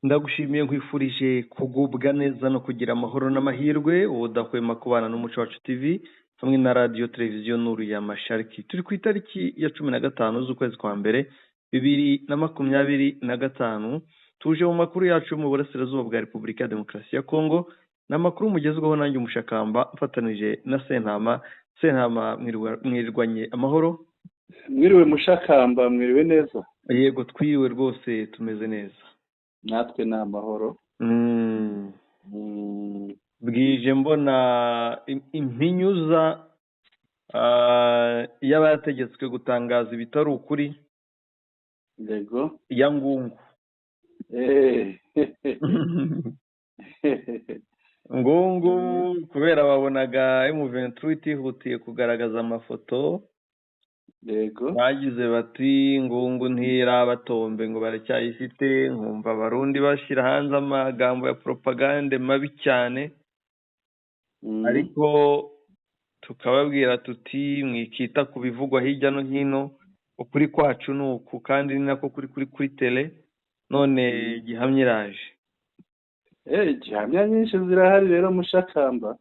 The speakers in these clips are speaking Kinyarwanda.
Ndagushimiye nkwifurije kugubwa neza no kugira amahoro n'amahirwe udahwema kubana n'umuco wacu TV hamwe na radio televiziyo Nuru ya Mashariki. Turi ku itariki ya 15 z'ukwezi kwa mbere 2025. Tuje mu makuru yacu mu burasirazuba bwa Repubulika ya Demokarasi ya Kongo n'amakuru mugezweho nanjye umushakamba mfatanije na Sentama mwirirwanye amahoro. Mwiriwe mushakamba, mwiriwe neza. Yego twiriwe rwose tumeze neza. Natwe ni amahoro. Bwije mbona impinyuza y'abategetswe gutangaza ibitari ukuri. Yego. Ya Ngungu. Ngungu kubera babonaga M23 itihutiye kugaragaza amafoto. Yego. Bagize bati Ngungu ntirabatombe ngo baracyayifite, nkumva abarundi bashira hanze amagambo ya propagande mabi cyane. Ariko tukababwira tuti mwikita kubivugwa hirya no hino, ukuri kwacu nuku kandi ni nako kuri tele. None gihamye iraje. Gihamya nyinshi zirahari rero mushakamba.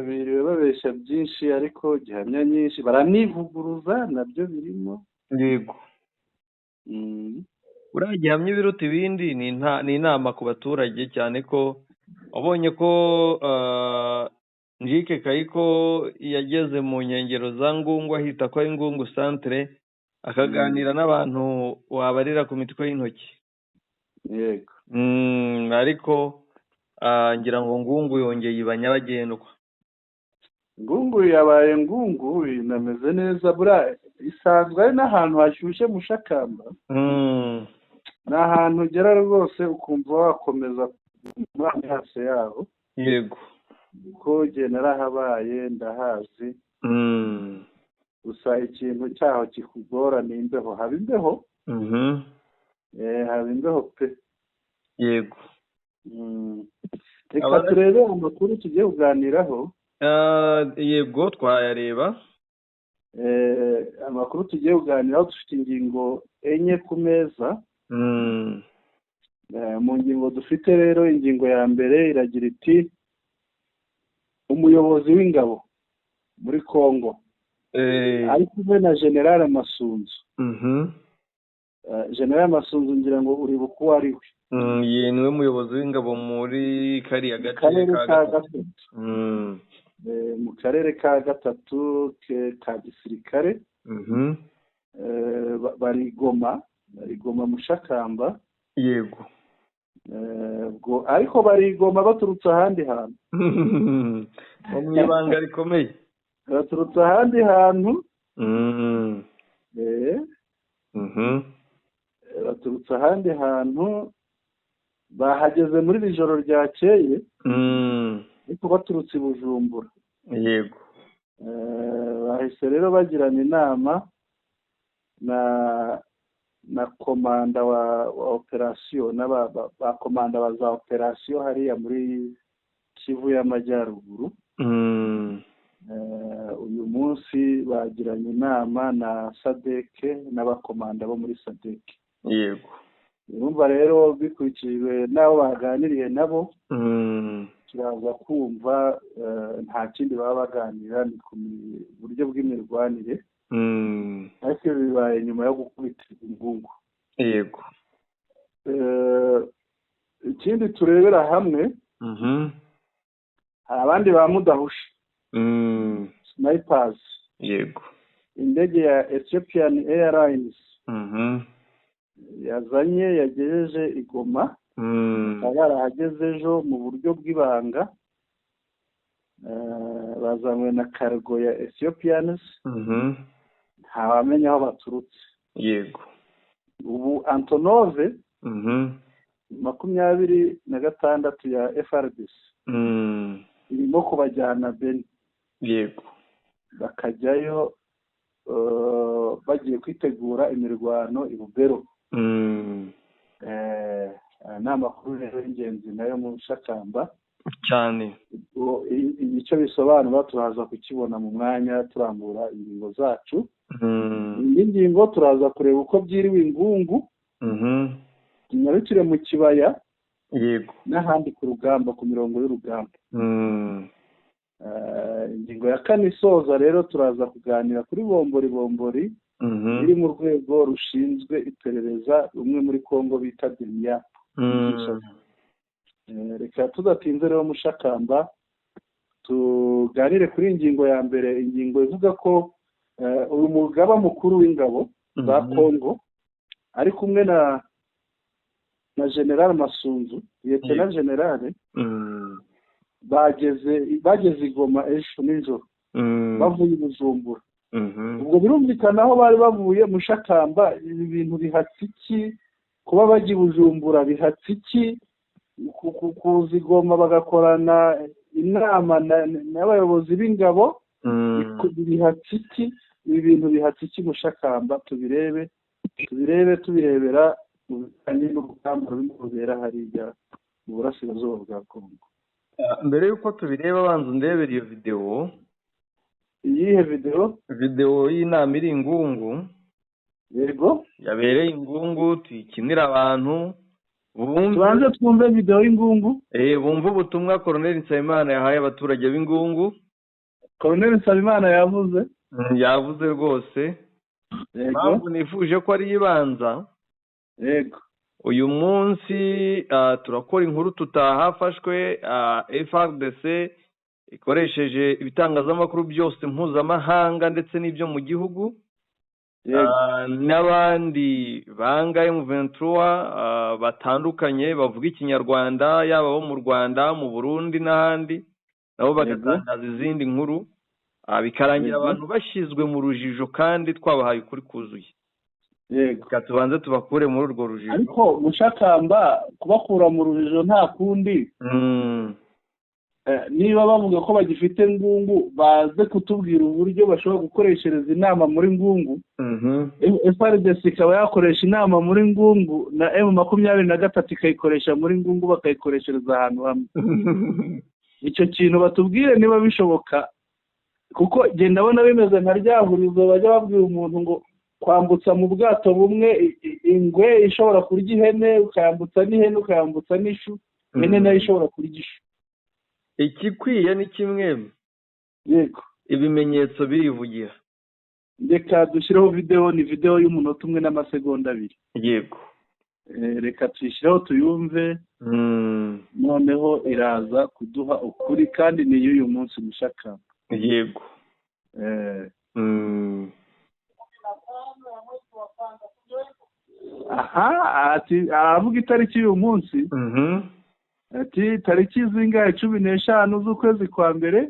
Biriwe babesha byinshi ariko gihamya nyinshi baranivuguruza nabyo birimo. Yego. Uriya gihamya ibiruta ibindi ni inama ku baturage cyane ko wabonye ko Njike Kayiko yageze mu nkengero za Ngungu ahita ko ari Ngungu centre akaganira n'abantu wabarira ku mitwe y'intoki. Yego. Ariko ngira ngo Ngungu yongeye ibanyabagendwa. Ngungu yabaye Ngungu inameze neza bura isanzwe ari n'ahantu hashyushye mushakamba. Ni ahantu ugera rwose ukumva wakomeza muri hasi yaho. Yego. Ko jye narahabaye ndahazi. Gusa ikintu cyaho kikugora ni imbeho. Haba imbeho? Haba imbeho pe. Yego. Reka turebe amakuru tugiye kuganiraho. Yego twayareba. Amakuru tugiye kuganiraho dufite ingingo enye ku meza. Mu ngingo dufite rero ingingo ya mbere iragira iti umuyobozi w'ingabo muri Kongo ari kumwe na General Masunzu. General Masunzu ngira ngo uri buku ari we. Niwe muyobozi w'ingabo muri kariya gace ka gatatu. Mu karere ka gatatu ka gisirikare. Bari Goma mushakamba. Yego. Ariko bari Goma baturutse ahandi hantu. Mu ibanga rikomeye. Baturutse ahandi hantu. Baturutse ahandi hantu bahageze muri ijoro ryakeye. Ariko baturutse i Bujumbura. Yego. Bahise rero bagirana inama na komanda wa operasiyo ba komanda baza operasiyo hariya muri Kivu y'Amajyaruguru. Uyu munsi bagiranye inama na Sadeke n'abakomanda bo muri Sadeke. Yego. Urumva rero bikurikijwe n'abo baganiriye nabo. Turaza kumva nta kindi baba baganira ni ku buryo bw'imirwanire. Ariko bibaye nyuma yo gukubita Ngungu. Yego. Ikindi turebera hamwe. Hari abandi ba mudahusha. Snipers. Yego. Indege ya Ethiopian Airlines. Yazanye yagejeje i Goma. Barahageze ejo mu buryo bw'ibanga. Bazanywe na cargo ya Ethiopians. Ntawamenya aho baturutse. Yego. Ubu Antonove 26 ya FRDC irimo kubajyana Beni. Yego. Bakajyayo bagiye kwitegura imirwano i Bubero. Ni amakuru rero y'ingenzi nayo mu shakamba cyane. Icyo bisobanura turaza kukibona mu mwanya turambura ingingo zacu. Indi ngingo turaza kureba uko byiriwe Ngungu. tumanukire mu kibaya yego n'ahandi ku rugamba, ku mirongo y'urugamba. Ingingo ya kane isoza rero turaza kuganira kuri bombori iri mu rwego rushinzwe iperereza rumwe muri Kongo bita DENIA. Reka tudatinze rero Mushakamba, tuganire kuri ingingo ya mbere, ingingo ivuga ko uyu mugaba mukuru w'ingabo za Kongo ari kumwe na General Masunzu, Lieutenant General, bageze i Goma ejo nijoro bavuye i Bujumbura. Ubwo birumvikana aho bari bavuye Mushakamba, ibi bintu bihatse iki? Kuba bajya i Bujumbura bihatse iki? Kuza i Goma bagakorana inama n'abayobozi b'ingabo bihatse iki? Ibi bintu bihatse iki Mushakamba? Tubirebera mu bijyanye n'urugamba rurimo rubera hariya mu burasirazuba bwa Kongo. Mbere y'uko tubireba banza undebera iyo videwo. Iyihe videwo? Videwo y'inama iri Ingungu. Yego, yabereye Ingungu, tuyikinira abantu tubanze twumve videwo y'Ingungu. Bumva ubutumwa Colonel Nsabimana yahaye abaturage b'Ingungu. Colonel Nsabimana yavuze rwose. Mpamvu nifuje ko ari ibanza. Yego, uyu munsi turakora inkuru tutahafashwe. FARDC ikoresheje ibitangazamakuru byose mpuzamahanga ndetse n'ibyo mu gihugu, n'abandi banga M23 batandukanye bavuga ikinyarwanda, yaba abo mu Rwanda, mu Burundi n'ahandi, nabo bagatangaza izindi nkuru, bikarangira abantu bashyizwe mu rujijo kandi twabahaye ukuri kuzuye. Reka tubanze tubakure muri urwo rujijo. Ariko Mushakamba, kubakura mu rujijo nta kundi. Niba bavuga ko bagifite Ngungu, baze kutubwira uburyo bashobora gukoreshereza inama muri Ngungu. FARDC ikaba yakoresha inama muri Ngungu na M23 ikayikoresha muri Ngungu, bakayikoreshereza ahantu hamwe. Icyo kintu batubwire niba bishoboka, kuko genda ndabona bimeze nka ryahurizo bajya babwira umuntu ngo kwambutsa mu bwato bumwe ingwe ishobora kurya ihene, ukayambutsa n'ihene, ukayambutsa n'ishu, ihene nayo ishobora kurya ishu. Ikikwiye ni kimwe. Yego, ibimenyetso birivugira. Reka dushyireho videwo, ni videwo y'umunota umwe n'amasegonda 2. Yego, reka tuyishyireho tuyumve. Noneho iraza kuduha ukuri kandi ni y'uyu munsi Mushakamba. Yego. Aravuga itariki y'uyu munsi. Ati tariki zingahe 15 z'ukwezi kwa mbere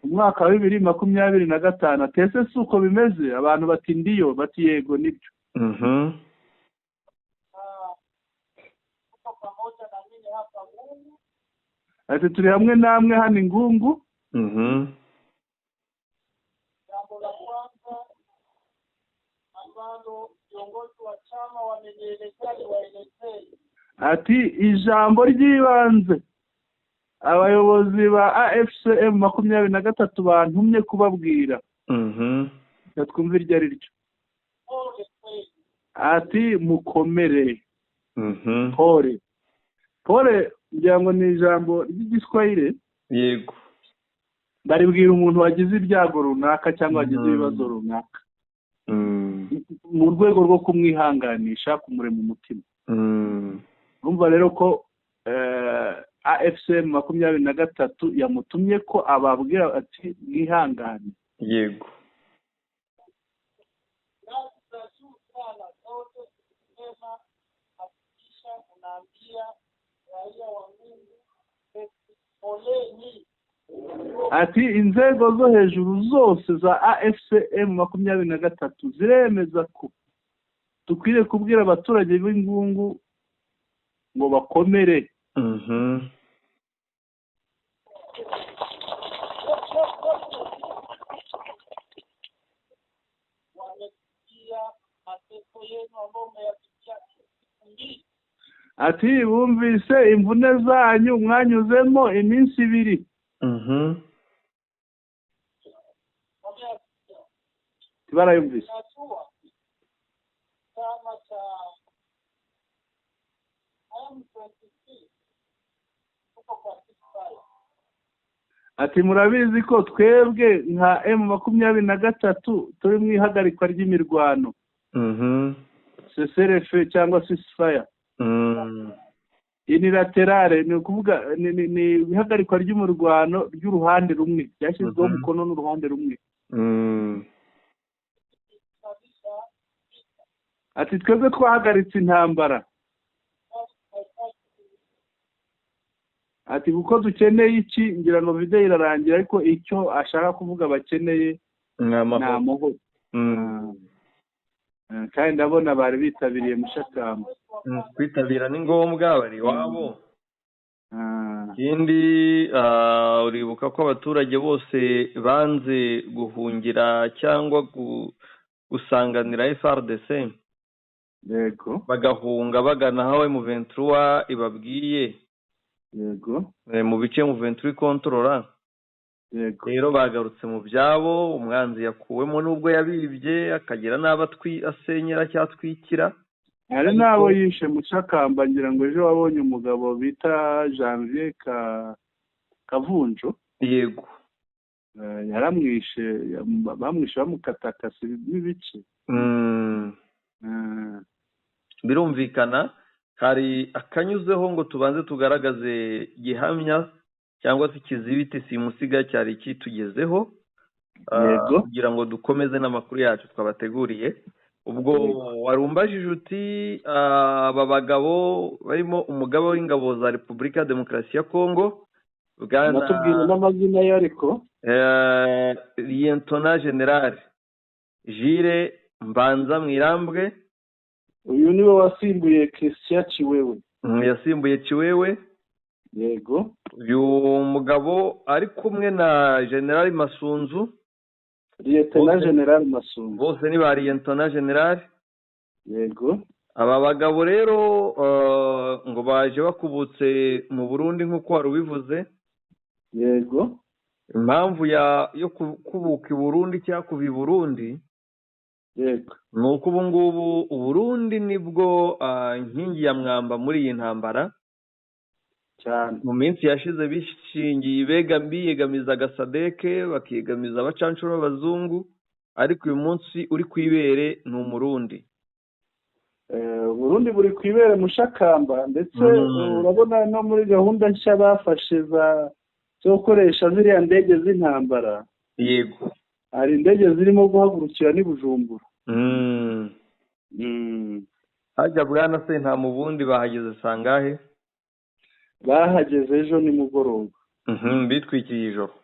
umwaka wa 2025. Atese si uko bimeze? Abantu bati ndiyo, bati yego nibyo. Ati turi hamwe namwe hano Ingungu. Jambo la kwanza ambalo viongozi wa chama wamenielezea waelezee. Ati ijambo ry'ibanze abayobozi ba AFCM 23 bantumye kubabwira. Twumva iryo ari ryo. Ati mukomere. Pole ngira ngo ni ijambo ry'igiswahili. Yego. Baribwira umuntu wagize ibyago runaka cyangwa wagize ibibazo runaka, mu rwego rwo kumwihanganisha, kumurema umutima. Urumva rero ko AFCM 23 yamutumye ko ababwira ati mwihangane. Yego. Ati inzego zo hejuru zose za AFCM 23 ziremeza ko tukwiriye kubwira abaturage b'Ingungu ngo bakomere. Ati bumvise imvune zanyu mwanyuzemo iminsi 2. Barayumvise. ati murabizi ko twebwe nka M23 turi mu ihagarikwa ry'imirwano CCRF cyangwa ceasefire unilaterale, ni ukuvuga ni ihagarikwa ry'umurwano ry'uruhande rumwe ryashyizweho umukono n'uruhande rumwe. Ati twebwe twahagaritse intambara, ati kuko dukeneye iki, ngira ngo video irarangira, ariko icyo ashaka kuvuga bakeneye ni amahoro. Kandi ndabona bari bitabiriye mushakamba. Kwitabira ni ngombwa, bari wabo. Ikindi uribuka ko abaturage bose banze guhungira cyangwa gusanganira FRDC, yego, bagahunga bagana aho M23 ibabwiye, yego, mu bice M23 kontrola. Yego. Rero bagarutse mu byabo, umwanzi yakuwemo nubwo yabibye, akagira asenyera cyatwikira. Hari nabo yishe mushakamba, ngira ngo ejo wabonye umugabo bita Janvier Kavunjo. Yego. Yaramwishe, bamwishe bamukatakase n'ibice. Birumvikana hari akanyuzeho ngo tubanze tugaragaze gihamya cyangwa se ikizibiti simusiga cyari kitugezeho, kugira ngo dukomeze n'amakuru yacu twabateguriye. Ubwo warumbajije uti aba bagabo barimo umugabo w'ingabo za Repubulika ya Demokarasi ya Kongo, natubwira n'amazina ye, ariko Lieutenant General Jules Mbanza Mwirambwe, uyu niwe wasimbuye Christian Chiwewe. Yasimbuye Chiwewe. Yego. Uyu mugabo ari kumwe na General Masunzu, Lieutenant General Masunzu, bose ni ba Lieutenant General. Yego. Aba bagabo rero ngo baje bakubutse mu Burundi nk'uko wari ubivuze. Yego. Impamvu yo kubuka i Burundi cyangwa kuva i Burundi, yego, ni uko ubu ngubu u Burundi nibwo inkingi ya mwamba muri iyi ntambara cyane. Mu minsi yashize bishingiye biyegamizaga Sadeke, bakiyegamiza abacancuro b'abazungu, ariko uyu munsi uri kwibere ni Umurundi. Burundi buri kwibere mushakamba, ndetse urabona no muri gahunda nshya bafashe zo gukoresha ziriya ndege z'intambara. Yego. Hari indege zirimo guhagurukira n'i Bujumbura. Hajya bwana se nta mu bundi bahageze sangahe? Bahageze ejo nimugoroba. Bitwikiriye ijoro.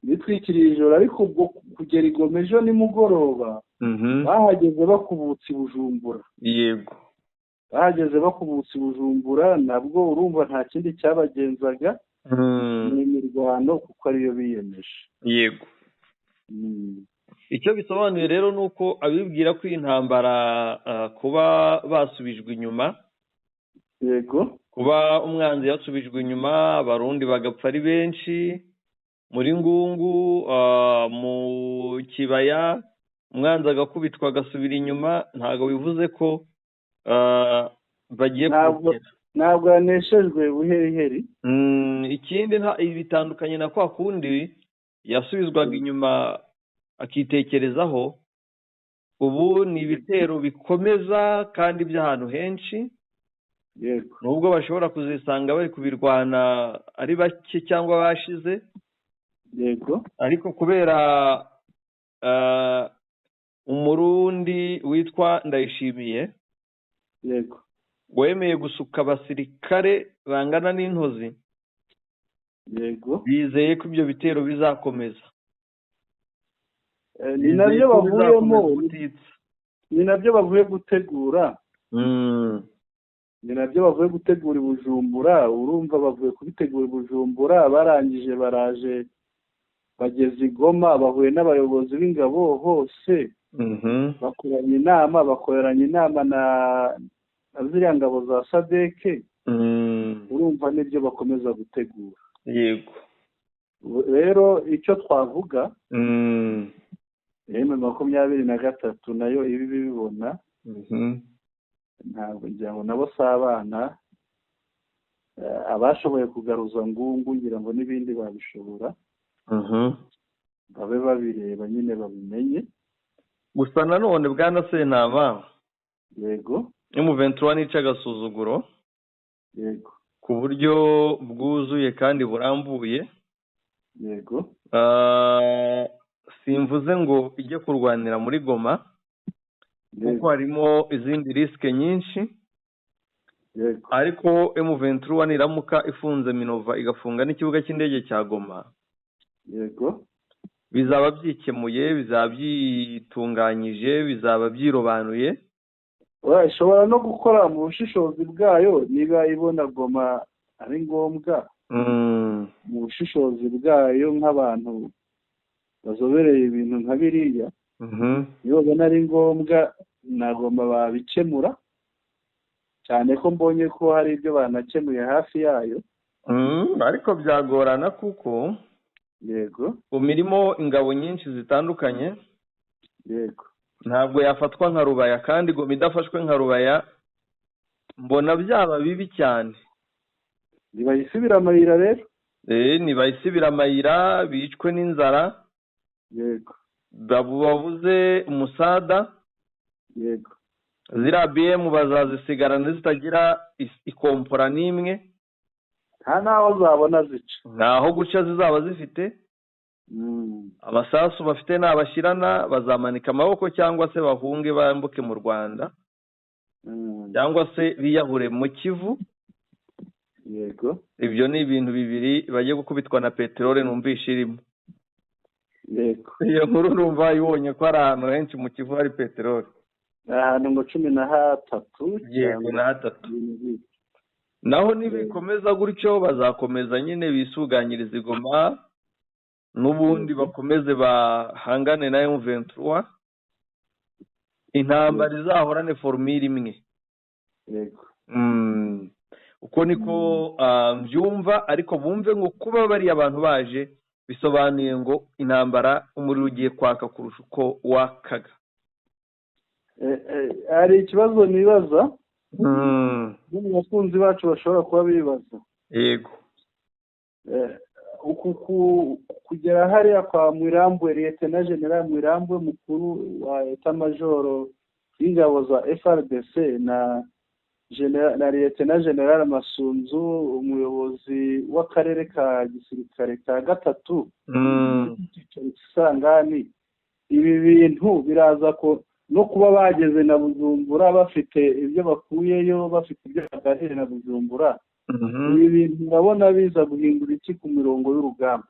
Bitwikiriye ijoro, ariko ubwo kugera Igoma ejo nimugoroba bahageze bakubutse i Bujumbura. Yego. Bahageze bakubutse i Bujumbura, nabwo urumva nta kindi cyabagenzaga ni imirwano, kuko ariyo biyemeje. Yego. Icyo bisobanuye rero ni uko abibwira ko intambara kuba basubijwe inyuma, yego, kuba umwanzi yasubijwe inyuma, abarundi bagapfa ari benshi muri Ngungu, mu Kibaya umwanzi agakubitwa agasubira inyuma, ntabwo bivuze ko bagiye kugera. Ntabwo yaneshejwe buheriheri. Ikindi bitandukanye na kwa kundi yasubizwaga inyuma akitekerezaho. Ubu ni ibitero bikomeza kandi by'ahantu henshi. Yego. Nubwo bashobora kuzisanga bari kubirwana ari bake cyangwa bashize. Yego. Ariko kubera Umurundi witwa Ndayishimiye, yego, wemeye gusuka abasirikare bangana n'intozi, yego, bizeye ko ibyo bitero bizakomeza. Ni nabyo bavuyemo, ni nabyo bavuye gutegura. Ni nabyo bavuye gutegura i Bujumbura. Urumva bavuye kubitegura i Bujumbura, barangije baraje bageze i Goma, bahuye n'abayobozi b'ingabo hose, bakoranye inama na ziriya ngabo za Sadeke. Urumva nibyo bakomeza gutegura. Yego. Rero icyo twavuga, M23 nayo ibi bibona, ntabwo ngira ngo nabo si abana, abashoboye kugaruza ngungu ngira ngo n'ibindi babishobora babe babireba nyine babimenye. Gusa nanone bwana Sentaba, yego, M23 nica agasuzuguro, yego, ku buryo bwuzuye kandi burambuye. yego, simvuze ngo ijye kurwanira muri Goma kuko harimo izindi risike nyinshi, yego, ariko M23 niramuka ifunze Minova igafunga n'ikibuga cy'indege cya Goma, yego, bizaba byikemuye, bizaba byitunganyije, bizaba byirobanuye. ishobora no gukora mu bushishozi bwayo niba ibona Goma ari ngombwa, mu bushishozi bwayo nk'abantu bazobereye ibintu nka biriya, iyo babona ari ngombwa na Goma babikemura, cyane ko mbonye ko hari ibyo banakemuye hafi yayo. Ariko byagorana kuko yego, umirimo ingabo nyinshi zitandukanye, yego, ntabwo yafatwa nka Rubaya, kandi Goma idafashwe nka Rubaya mbona byaba bibi cyane. nibayisubira amayira rero, nibayisubira amayira, bicwe n'inzara, yego, babuze umusada, yego, ziriya BM bazazisigarana zitagira ikompora n'imwe, nta naho zabona zica, ntaho guca zizaba zifite. Amasasu bafite nabashirana bazamanika amaboko cyangwa se bahunge bambuke mu Rwanda, cyangwa se biyahure mu Kivu. yego, ibyo ni ibintu bibiri bagiye gukubitwa na peteroli numvisha irimo. yego, iyo nkuru numva yibonye ko ari ahantu henshi mu Kivu hari peteroli, ahantu ngo 13. yego, na 3. naho nibikomeza gutyo bazakomeza nyine bisuganyiriza Goma, n'ubundi bakomeze bahangane na M23, intambara izahorane formule imwe. yego, uko niko mbyumva, ariko bumve ngo kuba bari abantu baje bisobanuye ngo intambara umuriro ugiye kwaka kurusha uko wakaga. hari ikibazo nibaza n'abakunzi bacu bashobora kuba bibaza. Yego, kugera hariya kwa Mwirambwe, Lieutenant General Mwirambwe, mukuru wa Etat-Major y'ingabo za FRDC, na Lieutenant General Masunzu, umuyobozi w'akarere ka gisirikare ka 3 Kisangani, ibi bintu biraza ko no kuba bageze na Bujumbura bafite ibyo bakuyeyo, bafite ibyo baganira na Bujumbura, ibi bintu ndabona biza guhindura iki ku mirongo y'urugamba?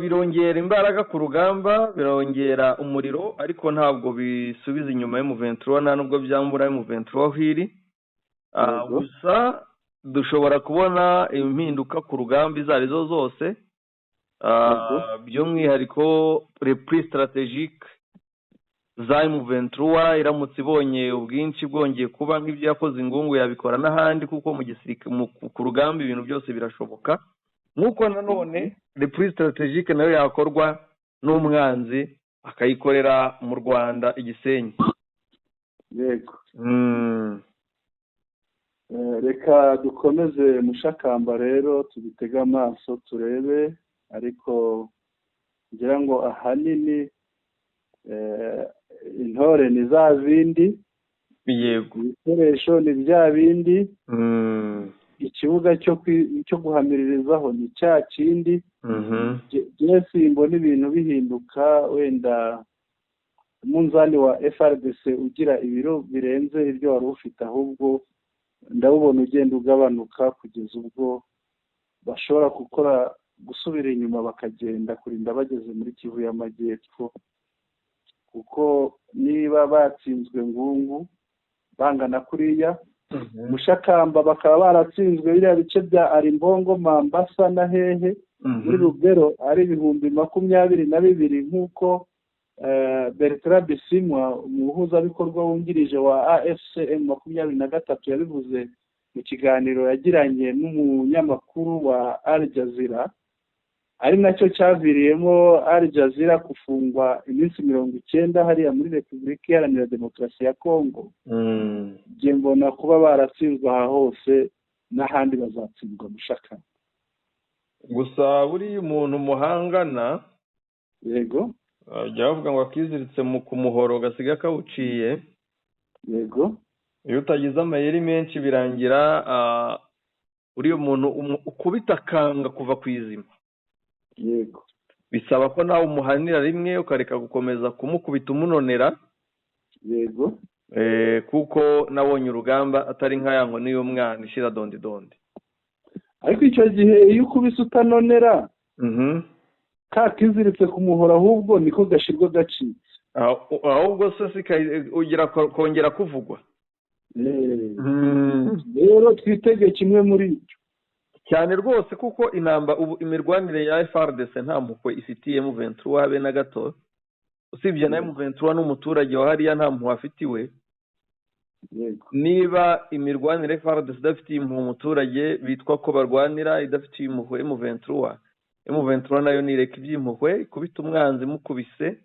birongera imbaraga ku rugamba, birongera umuriro, ariko ntabwo bisubiza inyuma M23, nta nubwo byambura M23 hiri. Gusa dushobora kubona impinduka ku rugamba izo arizo zose, by'umwihariko reprise strategique za M23 iramutse ibonye ubwinshi bwongeye kuba nk'ibyo yakoze ingungu, yabikora n'ahandi, kuko mu gisirikare ku rugamba ibintu byose birashoboka. Nk'uko nanone reprise strategique nayo yakorwa n'umwanzi akayikorera mu Rwanda Igisenyi. Yego, reka dukomeze Mushakamba rero, tubitega amaso turebe, ariko ngira ngo ahanini intore ni za zindi, yego, ibikoresho ni bya bindi, ikibuga cyo guhamiririzaho ni cya kindi. Jesse mbona ibintu bihinduka, wenda umunzani wa FRDC ugira ibiro birenze ibyo wari ufite, ahubwo ndabubona ugenda ugabanuka kugeza ubwo bashobora gusubira inyuma bakagenda kurinda bageze muri Kivu y'Amajyepfo, kuko niba batsinzwe ngungu bangana kuriya, Mushakamba bakaba baratsinzwe biriya bice bya Arimbongo, Mambasa na hehe muri Rugero ari 22,000 nk'uko Bertrand Bisimwa, umuhuzabikorwa wungirije wa AFCM 23 yabivuze mu kiganiro yagiranye n'umunyamakuru wa Al Jazeera, ari nacyo cyaviriyemo Al Jazeera gufungwa iminsi 90 hariya muri Repubulika Iharanira Demokarasi ya Kongo. Mbona kuba baratsinzwe aha hose n'ahandi bazatsindwa mushakamba. gusa buriya umuntu muhangana Yego. jya bavuga ngo akiziritse ku muhoro gasiga kawuciye. Yego. iyo utagize amayeri menshi birangira uriya muntu ukubita akanga kuva ku izima. Yego. bisaba ko nawe umuhanira rimwe ukareka gukomeza kumukubita umunonera. Yego. kuko nabonye urugamba atari nk'aya nkoni y'umwana ishira dondidondi. Ariko icyo gihe iyo ukubise utanonera ka kiziritse ku muhoro ahubwo niko gashirwa gacitse. ahubwo se ugira kongera kuvugwa. rero twitege kimwe muri ibyo cyane rwose kuko imirwanire ya FARDC nta mpuhwe ifitiye M23 habe na gato. usibye na M23 n'umuturage wa hariya nta mpuhwe afitiwe. niba imirwanire FARDC idafitiye impuhwe umuturage bitwa ko barwanira idafitiye impuhwe M23 nayo nireka iby'impuhwe ikubita umwanzi mukubise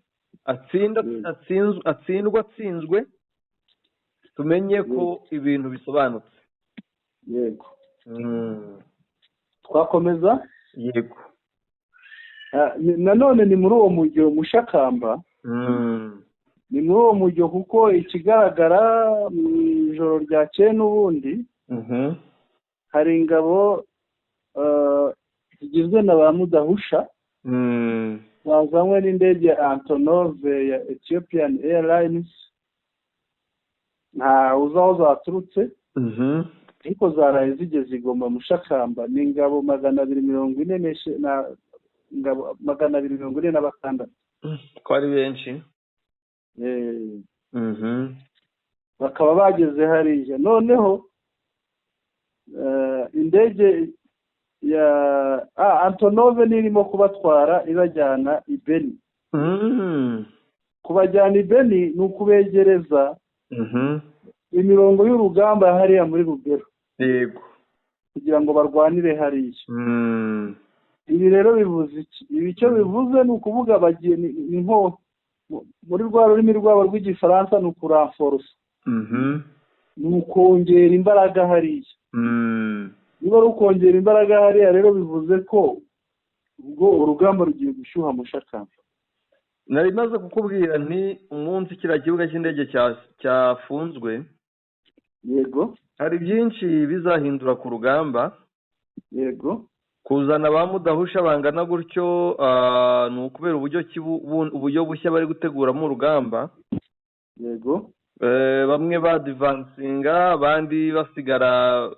atsinzwe tumenye ko ibintu bisobanutse. Yego. Twakomeza. Yego. nanone ni muri uwo mujyo mushakamba. ni muri uwo mujyo kuko ikigaragara mu ijoro ryakeye n'ubundi hari ingabo zigizwe na ba mudahusha bazanywe n'indege ya Antonov ya Ethiopian Airlines. nta uzi aho zaturutse ariko zaraye zigeze Igoma mushakamba. ni ingabo 246 ko ari benshi. bakaba bageze hariya noneho indege ya Antonov nirimo kubatwara ibajyana i Beni. kubajyana i Beni ni ukubegereza imirongo y'urugamba hariya muri Rugero. Yego. kugira ngo barwanire hariya. ibi rero bivuze iki? ibi icyo bivuze ni ukuvuga bagiye ni nko muri rwa rurimi rwabo rw'igifaransa ni ukuranforce. ni ukongera imbaraga hariya. niba ari ukongera imbaraga hariya rero bivuze ko ubwo urugamba rugiye gushyuha mushakamba. nari maze kukubwira nti umunsi kiriya kibuga cy'indege cyafunzwe. Yego. hari byinshi bizahindura ku rugamba. Yego. kuzana ba mudahusha bangana gutyo ni ukubera uburyo bushya bari guteguramo urugamba. Yego. bamwe badivansinga abandi basigara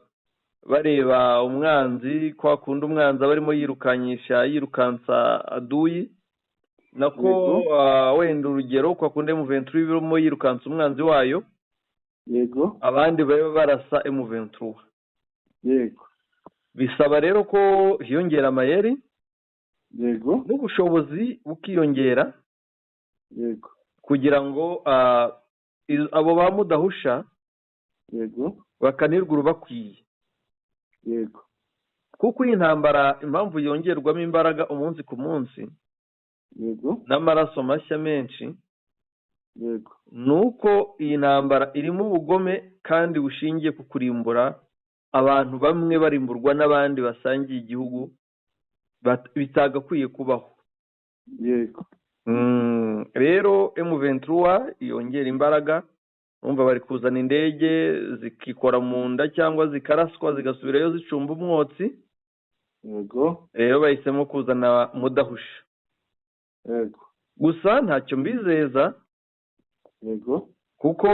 bareba umwanzi kwa kundi umwanzi barimo yirukansa aduyi nako wenda urugero kwa kundi M23 birimo yirukansa umwanzi wayo. Yego. abandi baba barasa M23. Yego. bisaba rero ko hiyongera amayeri. Yego. n'ubushobozi bukiyongera. Yego. kugira ngo abo ba mudahusha. Yego. bakanirwa urubakwiye. Yego. kuko iyi ntambara impamvu yongerwamo imbaraga umunsi ku munsi. Yego. n'amaraso mashya menshi. Yego. nuko iyi ntambara irimo ubugome kandi bushingiye ku kurimbura abantu bamwe barimburwa n'abandi basangiye igihugu bitagakwiye kubaho. Yego. rero M23 yongera imbaraga. urumva bari kuzana indege zikikora mu nda cyangwa zikaraswa zigasubirayo zicumba umwotsi. Yego. rero bahisemo kuzana mudahusha. Yego. gusa ntacyo mbizeza. Yego. kuko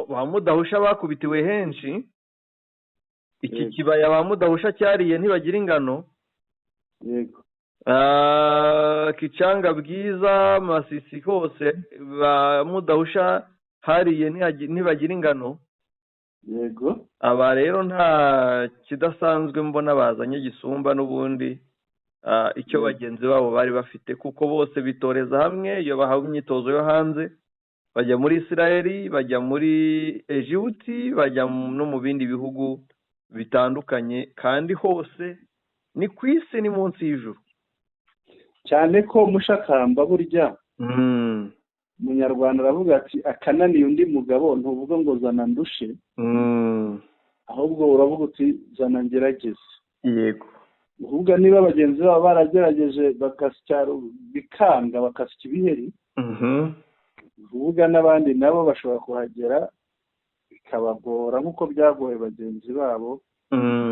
ba mudahusha bakubitiwe henshi. iki kibaya ba mudahusha cyariye ntibagira ingano. Yego. Kicanga bwiza Masisi hose ba mudahusha hariye ntibagira ingano. Yego. aba rero nta kidasanzwe mbona bazanye gisumba n'ubundi icyo bagenzi babo bari bafite kuko bose bitoreza hamwe iyo bahawe imyitozo yo hanze bajya muri Israeli bajya muri Egypte bajya no mu bindi bihugu bitandukanye kandi hose ni ku isi ni munsi y'ijuru. cyane ko mushakamba burya umunyarwanda aravuga ati akananiye undi mugabo ntuvuga ngo zana ndushe. aho ahubwo uravuga uti jana ngerageze. yego uvuga niba bagenzi babo baragerageje bakasya bikanga bakasya ibiheri, uvuga n'abandi nabo bashobora kuhagera bikabagora nk'uko byagoye bagenzi babo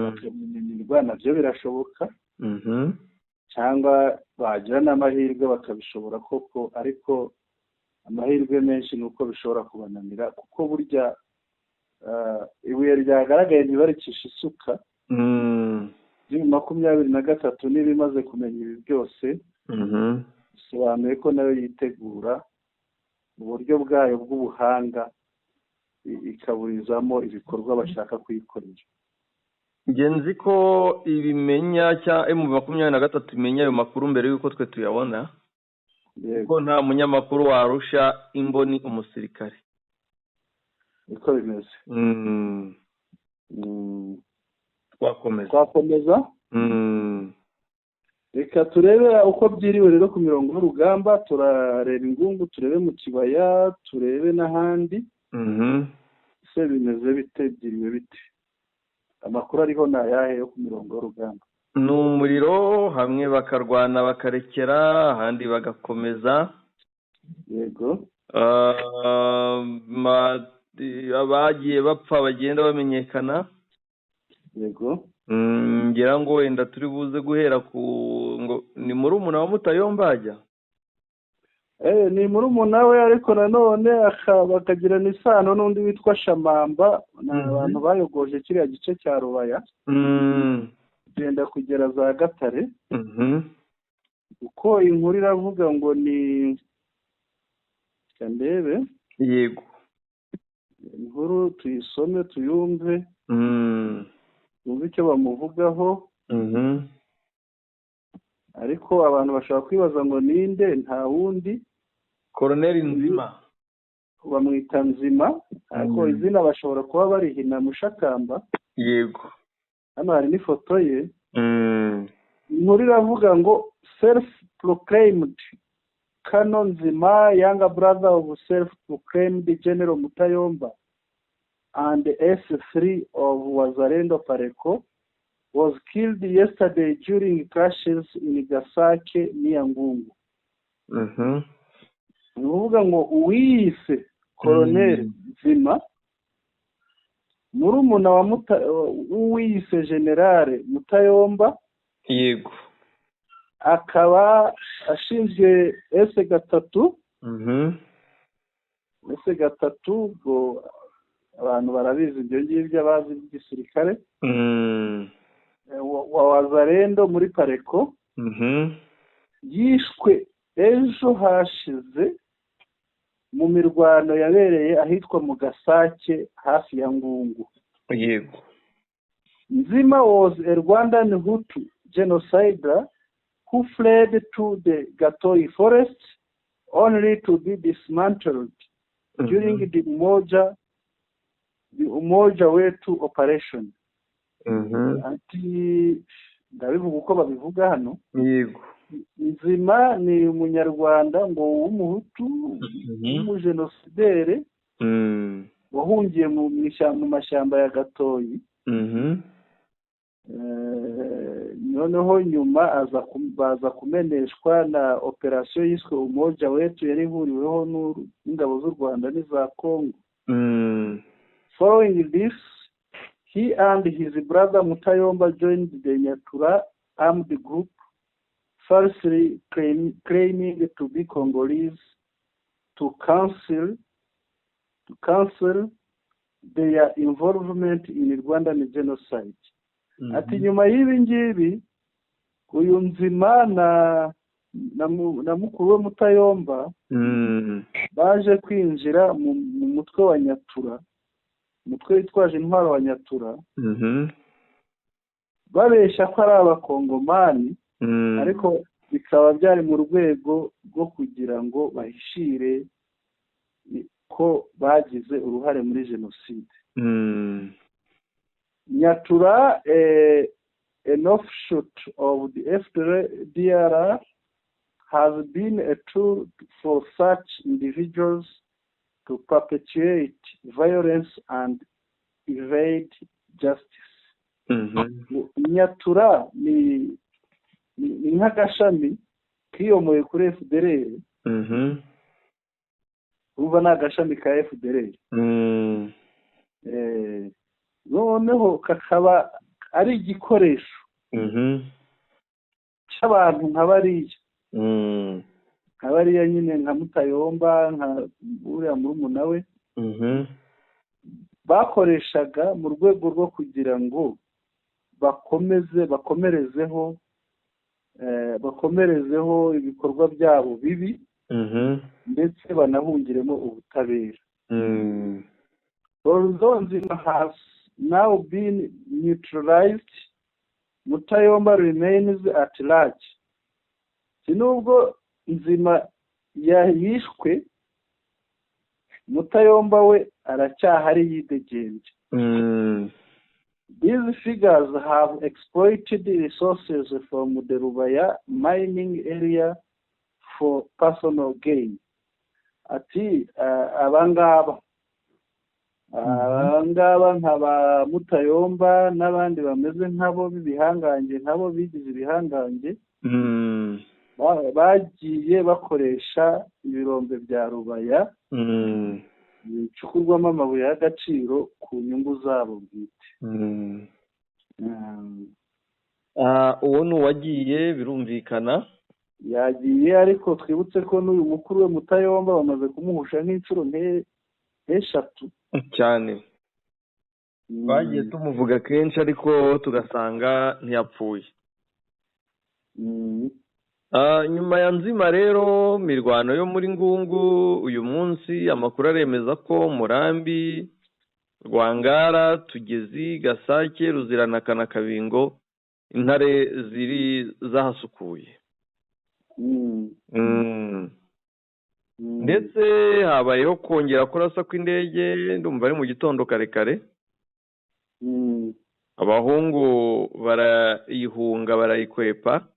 bakaminanirwa, nabyo birashoboka. cyangwa bagira n'amahirwe bakabishobora koko, ariko amahirwe menshi ni uko bishobora kubananira, kuko burya ibuye ryagaragaye ntibarikisha isuka. 2023 niba imaze kumenya ibi byose, bisobanuye ko nayo yitegura mu buryo bwayo bw'ubuhanga ikaburizamo ibikorwa bashaka kuyikorera. ngenzi ko ibimenya cya M23 imenya ayo makuru mbere y'uko twe tuyabona, ko nta munyamakuru warusha imboni umusirikare. niko bimeze. twakomeza reka turebe uko byiriwe rero ku mirongo y'urugamba. turareba ingungu, turebe mu kibaya, turebe n'ahandi. se bimeze bite, byiriwe bite? amakuru ariho ni ayahe yo ku mirongo y'urugamba? ni umuriro, hamwe bakarwana bakarekera, ahandi bagakomeza. yego. abagiye bapfa bagenda bamenyekana. yego. ngira ngo wenda turi buze guhera ku ngo ni murumuna wa Mutayomba ajya. ni murumuna we, ariko nanone bakagirana isano n'undi witwa Shamamba. ni abantu bayogoje kiriya gice cya Rubaya kugenda kugera za Gatare. uko inkuru iravuga ngo ni ndebe. yego, inkuru tuyisome tuyumve, twumve icyo bamuvugaho. ariko abantu bashobora kwibaza ngo ninde, nta wundi. Colonel Nzima, bamwita Nzima, ariko izina bashobora kuba barihina Mushakamba. yego. hano hari n'ifoto ye. inkuru iravuga ngo self proclaimed Colonel Nzima, younger brother of self proclaimed General Mutayomba and S3 of Wazalendo Pareko, was killed yesterday during clashes in Gasake near Ngungu. ni ukuvuga ngo uwiyise Colonel Nzima, murumuna wa uwiyise General Mutayomba, yego, akaba ashinzwe S3. S3 ubwo abantu barabizi ibyo ngibyo, abazi igisirikare. wa Wazalendo muri Pareko. yishwe ejo hashize mu mirwano yabereye ahitwa mu Gasake hafi ya Ngungu. yego. Nzima was a Rwandan Hutu genocider who fled to the Gatoi forest only to be dismantled during the Umoja Wetu operation. ati ndabivuga uko babivuga hano. yego. Nzima ni umunyarwanda ngo w'umuhutu w'umujenosidere wahungiye mu mashyamba ya Gatoyi. noneho nyuma baza kumeneshwa na operasiyo yiswe Umoja Wetu, yari ihuriweho n'ingabo z'u Rwanda n'iza Congo. Following this, he and his brother Mutayomba joined the Nyatura armed group, falsely claiming to be Congolese, to cancel their involvement in Rwandan genocide. ati nyuma y'ibi ngibi uyu Nzima na mukuru we Mutayomba baje kwinjira mu mutwe wa Nyatura, umutwe witwaje intwaro wa Nyatura, babeshya ko ari abakongomani, ariko bikaba byari mu rwego rwo kugira ngo bahishire ko bagize uruhare muri jenoside. Nyatura, an offshoot of the FDLR, has been a tool for such individuals to perpetuate violence and evade justice. Nyatura ni nk'agashami kiyomoye kuri FDLR. Urumva ni agashami ka FDLR. Noneho kakaba ari igikoresho cy'abantu nka bariya nyine nka Mutayomba, nka uriya murumuna we, bakoreshaga mu rwego rwo kugira ngo bakomerezeho ibikorwa byabo bibi, ndetse banahungiremo ubutabera. Nzima has now been neutralized. Mutayomba remains at large. Sinubwo Nzima yishwe, Mutayomba we aracyahari yidegenje. These figures have exploited resources from the Rubaya mining area for personal gain. Ati abangaba nkaba Mutayomba n'abandi bameze nkabo b'ibihangange, nkabo bigize ibihangange, bagiye bakoresha ibirombe bya Rubaya bicukurwamo amabuye y'agaciro ku nyungu zabo bwite. Uwo ni uwagiye, birumvikana yagiye, ariko twibutse ko n'uyu mukuru we Mutayomba bamaze kumuhusha nk'inshuro nk'eshatu cyane. Bagiye tumuvuga kenshi ariko tugasanga ntiyapfuye. Nyuma ya Nzima rero, mirwano yo muri Ngungu, uyu munsi amakuru aremeza ko Murambi, Rwangara, Tugezi, Gasake, Ruziranaka na Kabingo intare ziri zahasukuye. Ndetse habayeho kongera kurasa kw'indege, ndumva ari mu gitondo kare kare. Abahungu barayihunga, barayikwepa.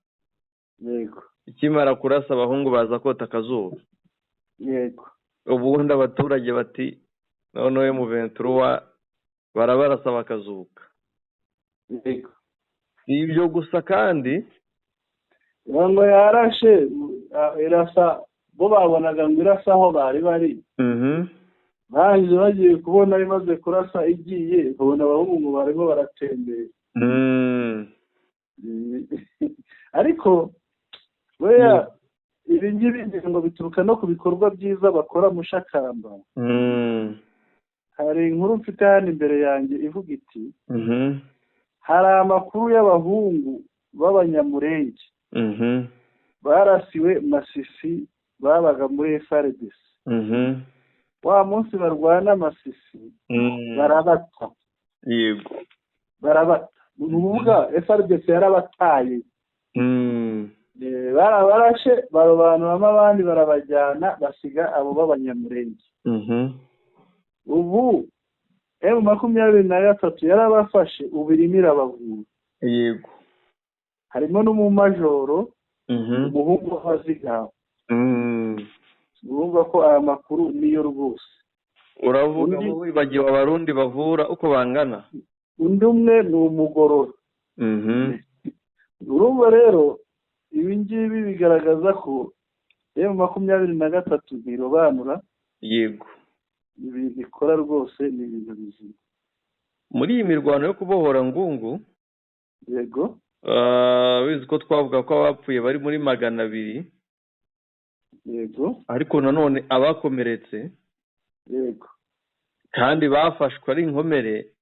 Yego. Ikimara kurasa abahungu baza kota akazuba. Yego. Ubundi abaturage bati noneho M23 barabarasa bakazuka. Yego. Ibyo gusa kandi ngo yarashe irasa, bo babonaga ngo irasa aho bari. Bagiye kubona imaze kurasa igiye, babona abahungu barimo baratembera. Ariko weya ibi ngibi ngo bituruka no ku bikorwa byiza bakora mu Shakamba. Hari inkuru mfite hano imbere yanjye ivuga iti hari amakuru y'abahungu b'Abanyamurenge barasiwe Masisi, babaga muri FARDC. Wa munsi barwana Masisi barabata. Yego. Barabata. Nuvuga FARDC yarabataye. Barashe barobanuramo abandi barabajyana, basiga abo b'Abanyamurenge. Ubu M23 yarabafashe, ubu irimo irabavura. Yego. Harimo n'umumajoro, umuhungu w'Abazigaho. Urumva ko aya makuru niyo rwose. Uravuga ngo wibagiwe abarundi bavura uko bangana? Undi umwe ni umugororo. Urumva rero ibi ngibi bigaragaza ko M23 ntirobanura. Yego. Ibintu ikora rwose ni ibintu bizima. Muri iyi mirwano yo kubohora Ngungu, yego, wizi ko twavuga ko abapfuye bari muri 200. Yego. Ariko nanone abakomeretse, yego, kandi bafashwe ari inkomere,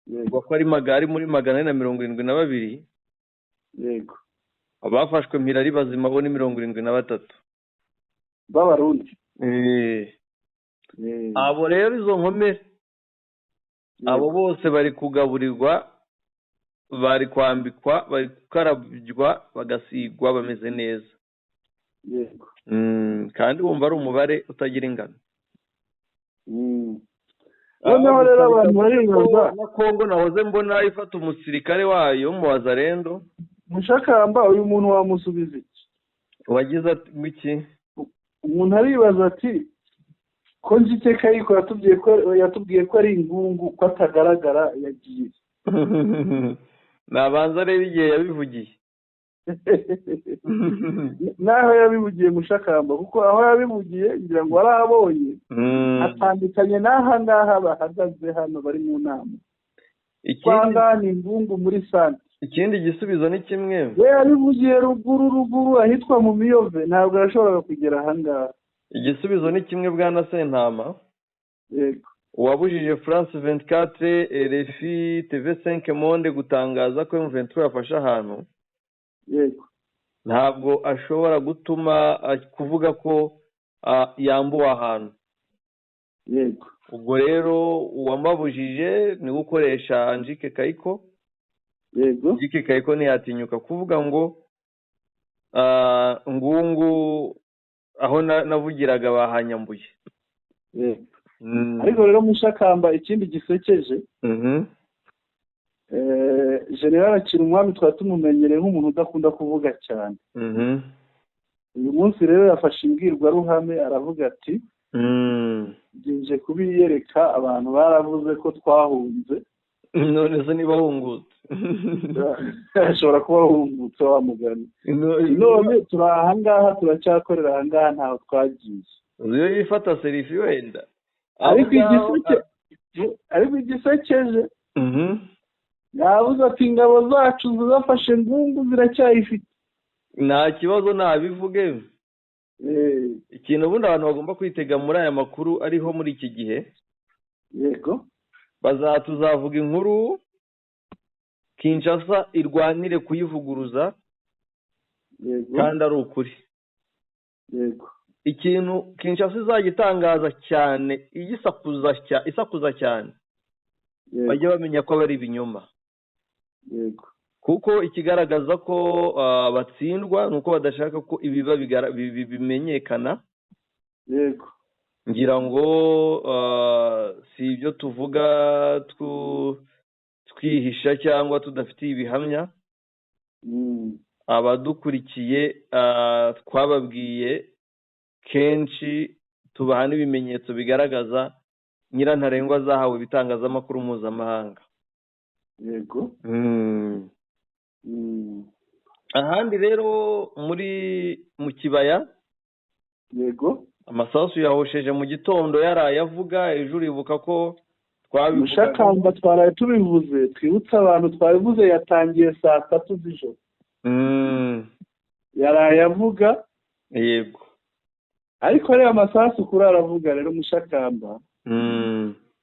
yego, ko ari magari muri 472. Yego. Abafashwe mpirari bazima bo ni 73 b'Abarundi. Abo rero izo nkomere, abo bose bari kugaburirwa, bari kwambikwa, bari kukarabirwa, bagasigwa bameze neza. Yego. Kandi bumva ari umubare utagira ingano. Noneho rero abantu baribaza na Kongo nahoze mbona ifata umusirikare wayo mu Wazalendo. Mushakamba uyu muntu wamusubiza iki? Wagize ati iki? Umuntu aribaza ati ko njike kayiko yatubwiye ko ari Ingungu, ko atagaragara yagiye. nabanza rero igihe yabivugiye naho yabivugiye Mushakamba, kuko aho yabivugiye ngira ngo warahabonye atandukanye n'aha ngaha bahagaze hano bari mu nama. Kwanga ni Ngungu muri sante. Ikindi gisubizo ni kimwe, we yabivugiye ruguru ahitwa mu Miyove, ntabwo yashoboraga kugera aha ngaha. Igisubizo ni kimwe bwana Sentama. Yego. Uwabujije France 24, RFI, TV5 Monde gutangaza ko M23 yafashe ahantu. Yego. Ntabwo ashobora gutuma kuvuga ko yambuwe ahantu. Yego. Ubwo rero uwamabujije ni gukoresha Njike Kayiko. Yego. Njike Kayiko ntiyatinyuka kuvuga ngo Ngungu aho navugiraga bahanyambuye. Yego. Ariko rero Mushakamba ikindi gisekeje, General Kirumwami twatumumenyereye nk'umuntu udakunda kuvuga cyane. Uyu munsi rero yafashe imbwirwaruhame aravuga ati nje kubiyereka abantu baravuze ko twahunze, none se niba hungutse ashobora kuba hungutse wa mugani. None turi ahangaha turacyakorera ahangaha ntaho twagiye. uyo yifata serifi wenda, ariko igisekeje yavuze ati ingabo zacu zafashe Ngungu ziracyayifite. Nta kibazo nabivuge. Ikintu ubundi abantu bagomba kwitega muri aya makuru ariho muri iki gihe. Yego. Tuzavuga inkuru Kinshasa irwanire kuyivuguruza. Yego. Kandi ari ukuri. Yego. Ikintu Kinshasa izagitangaza cyane isakuza cyane. Bajye bamenya ko bari ibinyoma. Yego. Kuko ikigaragaza ko batsindwa nuko badashaka ko ibiba bimenyekana. Yego. Ngira ngo si ibyo tuvuga twihisha cyangwa tudafitiye ibihamya. Abadukurikiye twababwiye kenshi, tubaha n'ibimenyetso bigaragaza Nyirantarengwa zahawe ibitangazamakuru mpuzamahanga. Yego. Ahandi rero mu kibaya. Yego. Amasasu yahosheje mu gitondo yaraye avuga, ejo uribuka ko twabivuga. Mushakamba twaraye tubivuze, twibutsa abantu twabivuze yatangiye saa 3 z'ijoro. Yaraye avuga. Yego. Ariko rero amasasu kuri aravuga rero Mushakamba.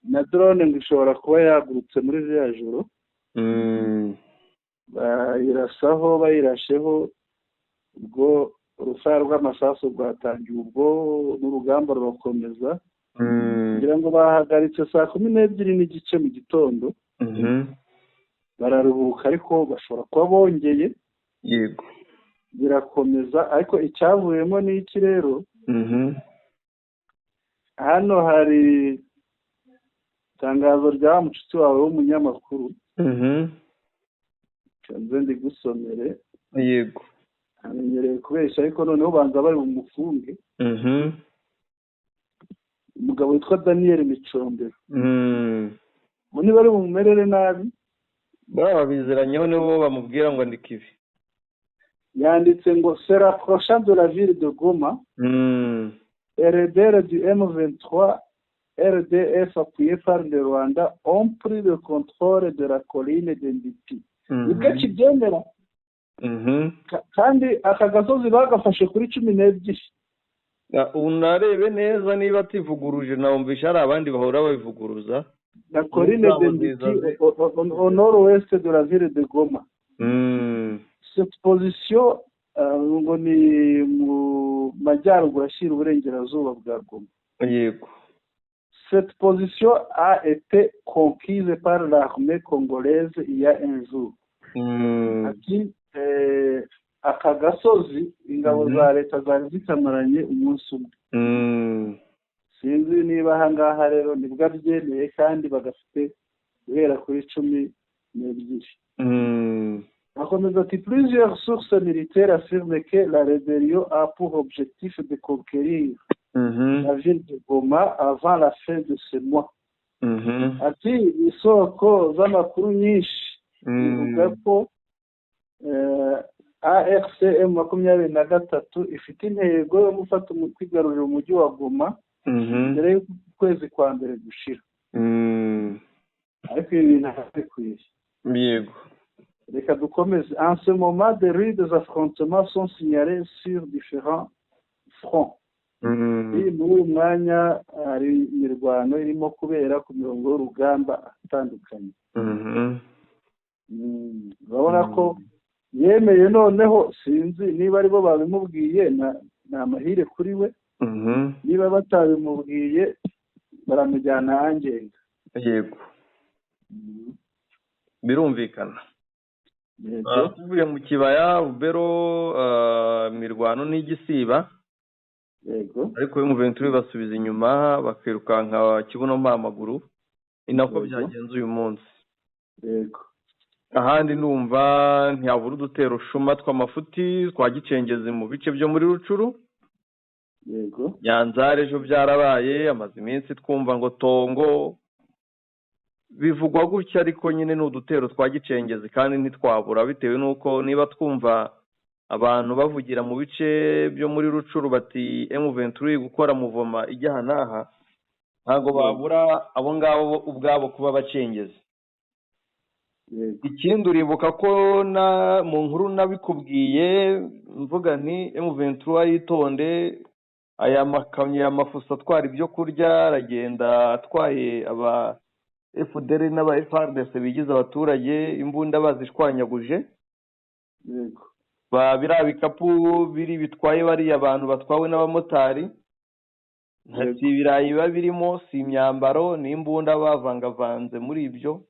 Na drone ngo ishobora kuba yagurutse muri rya joro. Bayirasheho ubwo urufaya rw'amasasu rwatangiye, ubwo n'urugamba rurakomeza. Ngira ngo bahagaritse saa 12 n'igice mu gitondo. Bararuhuka ariko bashobora kuba bongeye. Yego. Birakomeza, ariko icyavuyemo ni iki rero? Hano hari itangazo rya mucuti wawe w'umunyamakuru. Kanze ndi gusomere. Yego. Amenyereye kubeshya ariko noneho banza bari mu mufunge. Umugabo witwa Daniel Micombero. Muri bari mu merere nabi. Babiziranyeho nibo bamubwira ngo ndikivi. Yanditse ngo c'est la prochaine de la ville de Goma. RDR du M23 RDF appuyé par le Rwanda ont pris le contrôle de la colline de Nditi. Ibyo kibyemera. Kandi aka gasozi bagafashe kuri 12. Unarebe neza niba ativuguruje, nawumvisha ari abandi bahora babivuguruza. La colline de Nditi au nord-ouest de la ville de Goma. Cette position ngo ni mu majyaruguru ashyira uburengerazuba bwa Goma. Yego. Cette position a été conquise par l'armée congolaise il y a un jour. Ati aka gasozi ingabo za leta zari zikamaranye umunsi umwe. Sinzi niba ahangaha rero nibwo abyemeye kandi bagafite guhera kuri 12. Akomeza ati plusieurs sources militaires affirment que la rébellion a pour objectif de conquérir la ville de Goma avant la fin de ce mois. ati isoko z'amakuru nyinshi zivuga ko AFCM 23 ifite intego yo gufata kwigarurira umujyi wa Goma mbere y'ukwezi kwa mbere gushira. Ariko ibi bintu bikwiye. Yego. Reka dukomeze. En ce moment, des rudes affrontements sont signalés sur différents fronts. Muri uyu mwanya hari imirwano irimo kubera ku mirongo y'urugamba atandukanye. Urabona ko yemeye noneho sinzi niba aribo babimubwiye ni amahire kuri we. Niba batabimubwiye baramujyana ahangenga. Yego. Birumvikana. Tuvuye mu kibaya Rubero mirwano n'igisiba. Yego. Ariko M23 basubiza inyuma bakirukanka kibuno amaguru. Ni nako byagenze uyu munsi. Yego. Ahandi numva ntiyabura udutero shuma tw'amafuti twagicengeze mu bice byo muri Rucuru. Yego. Nyanzare ejo byarabaye amaze iminsi twumva ngo Tongo bivugwa gutya ariko nyine n'udutero twagicengeze kandi ntitwabura bitewe nuko niba twumva abantu bavugira mu bice byo muri Rucuru bati M23 gukora muvoma ijya hanaha ntago babura abo ngabo ubwabo kuba bacengeze. Ikindi uribuka ko mu nkuru nabikubwiye mvuga nti M23 yitonde aya makamyo y'amafuso atwara ibyo kurya aragenda atwaye aba FDR n'aba FARDC bigize abaturage imbunda bazishwanyaguje. Yego. Biriya bikapu biri bitwaye bari abantu batwawe n'abamotari. Ntati ibirayi biba birimo si imyambaro n'imbunda bavangavanze muri ibyo.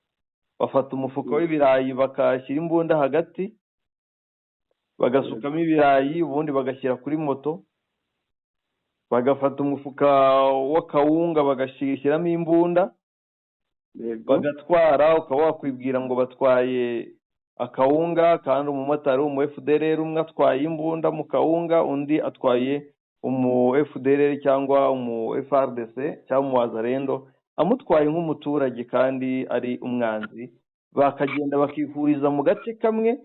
Bafata umufuka w'ibirayi bakashyira imbunda hagati bagasukamo ibirayi ubundi bagashyira kuri moto. Bagafata umufuka w'akawunga bagashyiramo imbunda. Bagatwara ukaba wakwibwira ngo batwaye akawunga kandi umumotari w'umu FDR umwe atwaye imbunda mu kawunga undi atwaye umu FDR cyangwa umu FARDC cyangwa umu Wazalendo amutwaye nk'umuturage kandi ari umwanzi. Bakagenda bakihuriza mu gace kamwe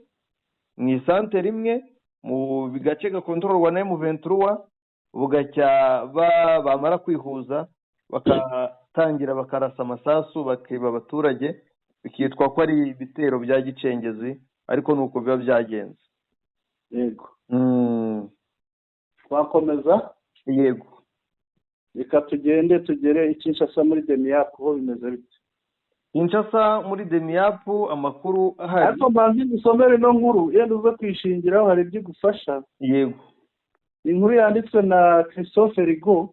mu isantere imwe mu bigace gakontororwa na M23 bugacya bamara kwihuza bakatangira bakarasa amasasu bakiba abaturage bikitwa ko ari ibitero bya gicengezi ariko nuko biba byagenze. Yego. Twakomeza? Yego. Reka tugere Kinshasa muri Demiap ho bimeze bite? Kinshasa muri Demiap amakuru ahari. Ariko mbanzi gusomera no nkuru yenda uza kwishingiraho hari ibyo gufasha. Yego. Inkuru yanditswe na Christophe Rigaud.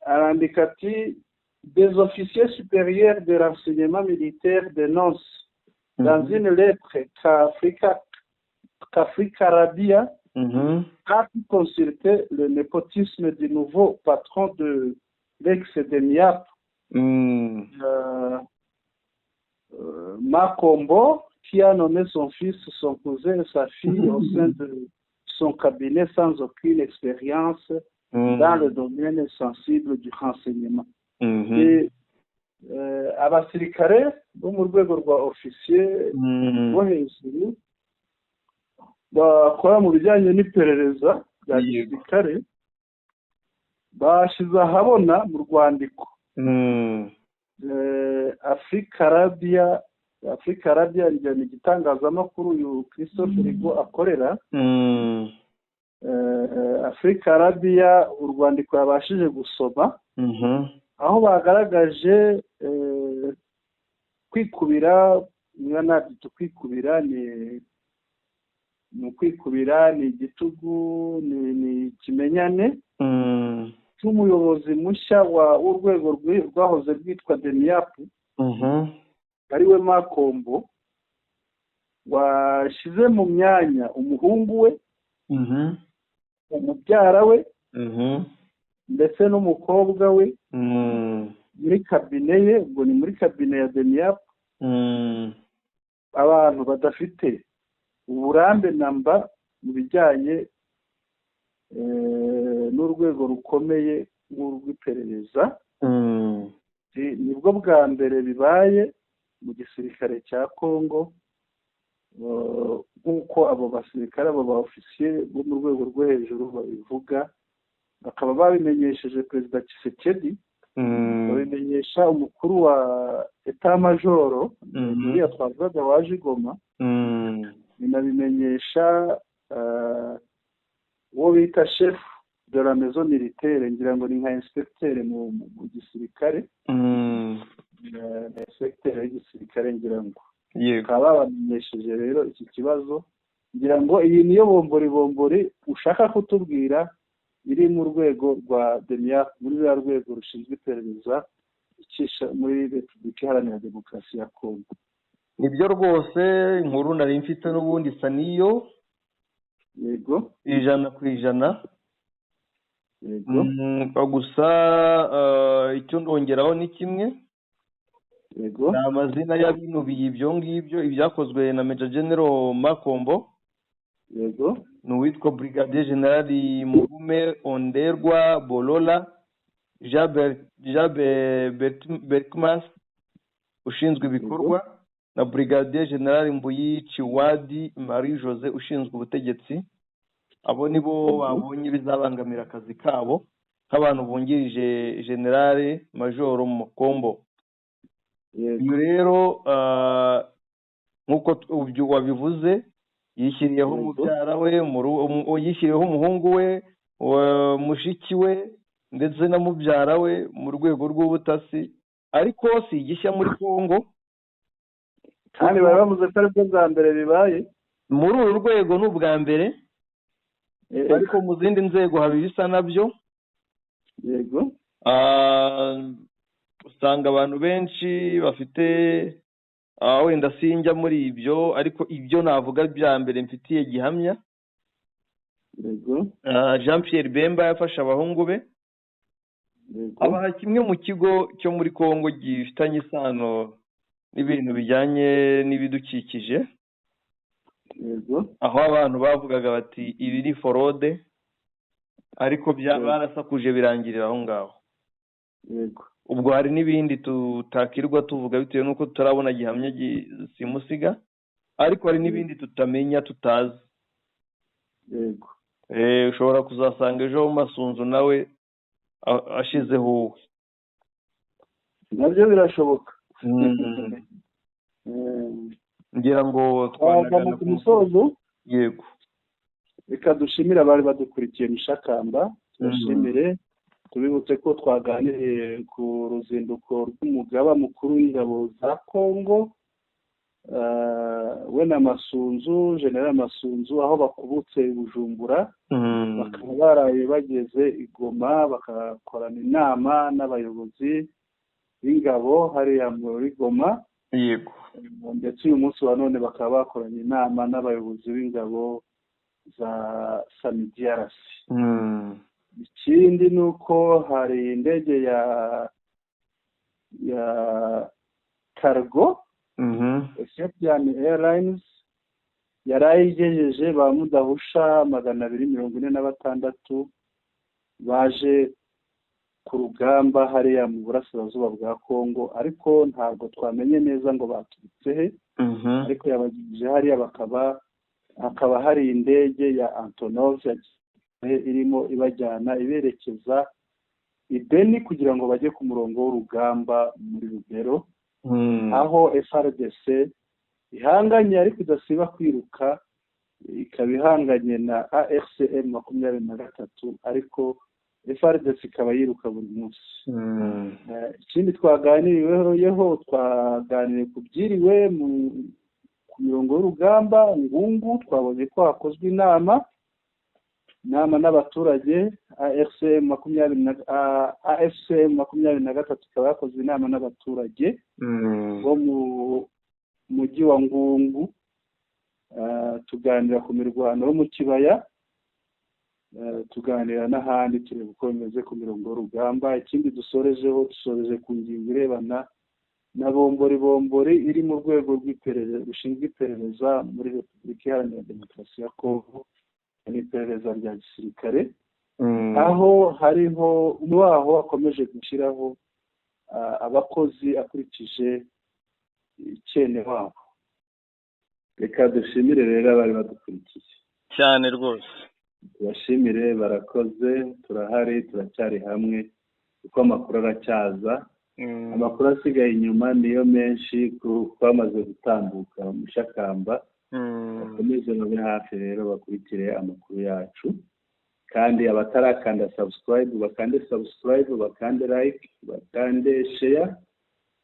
Arandika ati des officiers supérieurs de renseignement militaire dénoncent dans une lettre qu'Africa Arabia a pu consulter le népotisme du nouveau patron de l'ex-Demiap, Makombo, qui a nommé son fils, son cousin et sa fille au sein de son cabinet sans aucune expérience dans le domaine sensible du renseignement. Abasirikare bo mu rwego rwa ofisiye bo hejuru bakora mu bijyanye n'iperereza rya gisirikare bashize ahabona mu rwandiko Africa Arabia ni igitangazamakuru uyu Christophe Rigaud akorera. Africa Arabia urwandiko yabashije gusoma aho bagaragaje kwikubira ni igitugu ni kimenyane cy'umuyobozi mushya w'urwego rwahoze rwitwa Demiap ariwe Makombo washize mu myanya umuhungu we umubyara we ndetse n'umukobwa we muri kabine ye. Ubwo ni muri kabine ya Demiap abantu badafite uburambe namba mu bijyanye n'urwego rukomeye rw'iperereza. nibwo bwa mbere bibaye mu gisirikare cya Congo, nk'uko abo basirikare, abo ba ofisiye bo mu rwego rwo hejuru babivuga, bakaba babimenyesheje perezida Tshisekedi, babimenyesha umukuru wa eta majoro uriya twavugaga waje i Goma, binabimenyesha uwo bita chef de la maison militaire, ngira ngo ni nka inspecteur mu gisirikare, inspecteur y'igisirikare ngira ngo, bakaba babamenyesheje rero iki kibazo. Ngira ngo iyi niyo bombori ushaka kutubwira iri mu rwego rwa DENIAC, muri rwa rwego rushinzwe iperereza icisha muri Repubulika Iharanira Demokarasi ya Kongo. Nibyo rwose, inkuru nari mfite n'ubundi isa niyo, yego, 100%. yego, gusa icyo ndongeraho ni kimwe, yego, ni amazina y'abinubiye ibyo ngibyo, ibyakozwe na Major General Makombo, yego, ni uwitwa Brigadier General Mugume Onderwa Bolola, Jabe Berkmas ushinzwe ibikorwa, na Brigadier General Mbuyi Chiwadi Marie Jose ushinzwe ubutegetsi. Abo nibo babonye bizabangamira akazi kabo nk'abantu bungirije General Major Mukombo. Iyo rero nk'uko wabivuze, yishyiriyeho mubyara we, yishyiriyeho umuhungu we, mushiki we ndetse na mubyara we mu rwego rw'ubutasi, ariko si igishya muri Kongo, kandi bari bavuze ko aribwo bwa mbere bibaye muri uru rwego. Ni ubwa mbere, ariko mu zindi nzego hari ibisa nabyo. yego, usanga abantu benshi bafite wenda sinjya muri ibyo, ariko ibyo navuga bya mbere mfitiye gihamya. yego, Jean Pierre Bemba yafashe abahungu be, abaha kimwe mu kigo cyo muri Kongo gifitanye isano n'ibintu bijyanye n'ibidukikije, yego, aho abantu bavugaga bati ibi ni forode, ariko barasakuje birangirira aho ngaho. yego, ubwo hari n'ibindi tutakirwa tuvuga bitewe n'uko tutarabona gihamya simusiga, ariko hari n'ibindi tutamenya, tutazi. yego, ushobora kuzasanga ejo Masunzu nawe ashizeho uwe, nabyo birashoboka. ngira ngo twagana ku musozo. Yego, reka dushimire abari badukurikiye Mushakamba, tubashimire, tubibutse ko twaganiriye ku ruzinduko rw'umugaba mukuru w'ingabo za Kongo, we na Masunzu, General Masunzu, aho bakubutse i Bujumbura, bakaba baraye bageze i Goma, bakakorana inama n'abayobozi b'ingabo hariya muri Goma. yego, ndetse uyu munsi wa none bakaba bakoranye inama n'abayobozi b'ingabo za SAMIDRC. Ikindi ni uko hari indege ya cargo, Ethiopian Airlines, yarayigejeje ba mudahusha 246 baje ku rugamba hariya mu burasirazuba bwa Kongo, ariko ntabwo twamenye neza ngo baturutse he, ariko yabagejeje hariya. hakaba hari indege ya Antonov irimo ibajyana iberekeza i Beni kugira ngo bajye ku murongo w'urugamba muri Lubero, aho FARDC ihanganye ariko idasiba kwiruka, ikaba ihanganye na AFCM 23, ariko FARDC ikaba yiruka buri munsi. Ikindi twaganiriyeho, twaganiriye ku byiriwe ku mirongo y'urugamba Ngungu. Twabonye ko hakozwe inama n'abaturage. AFCM 23 ikaba yakozwe inama n'abaturage bo mu mujyi wa Ngungu, tuganira ku mirwano yo mu kibaya, tuganira n'ahandi, tureba uko bimeze ku mirongo y'urugamba. Ikindi dusoreje ku ngingo irebana na bombori iri mu rwego rw'iperereza rushinzwe iperereza muri Repubulika Iharanira Demokarasi ya Kongo, n'iperereza rya gisirikare, aho hariho umwe waho akomeje gushyiraho abakozi akurikije icyene wabo. Reka dushimire rero abari badukurikiye cyane rwose. tubashimire, barakoze, turahari, turacyari hamwe kuko amakuru aracyaza. Amakuru asigaye inyuma niyo menshi twamaze gutambuka mu Shakamba. Bakomeze babe hafi rero bakurikire amakuru yacu, kandi abatarakanda subscribe bakande subscribe, bakande like, bakande share,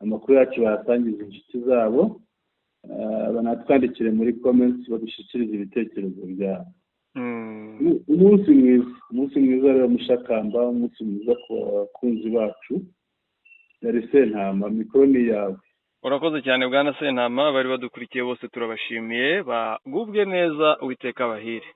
amakuru yacu bayasangiza inshuti zabo, banatwandikire muri comments badushyikirize ibitekerezo byabo. Umunsi mwiza rero mu Shakamba, umunsi mwiza ku bakunzi bacu. Yari Sentama, mikoro ni yawe. Urakoze cyane bwana Sentama, bari badukurikiye bose turabashimiye, bagubwe neza, Uwiteka abahire.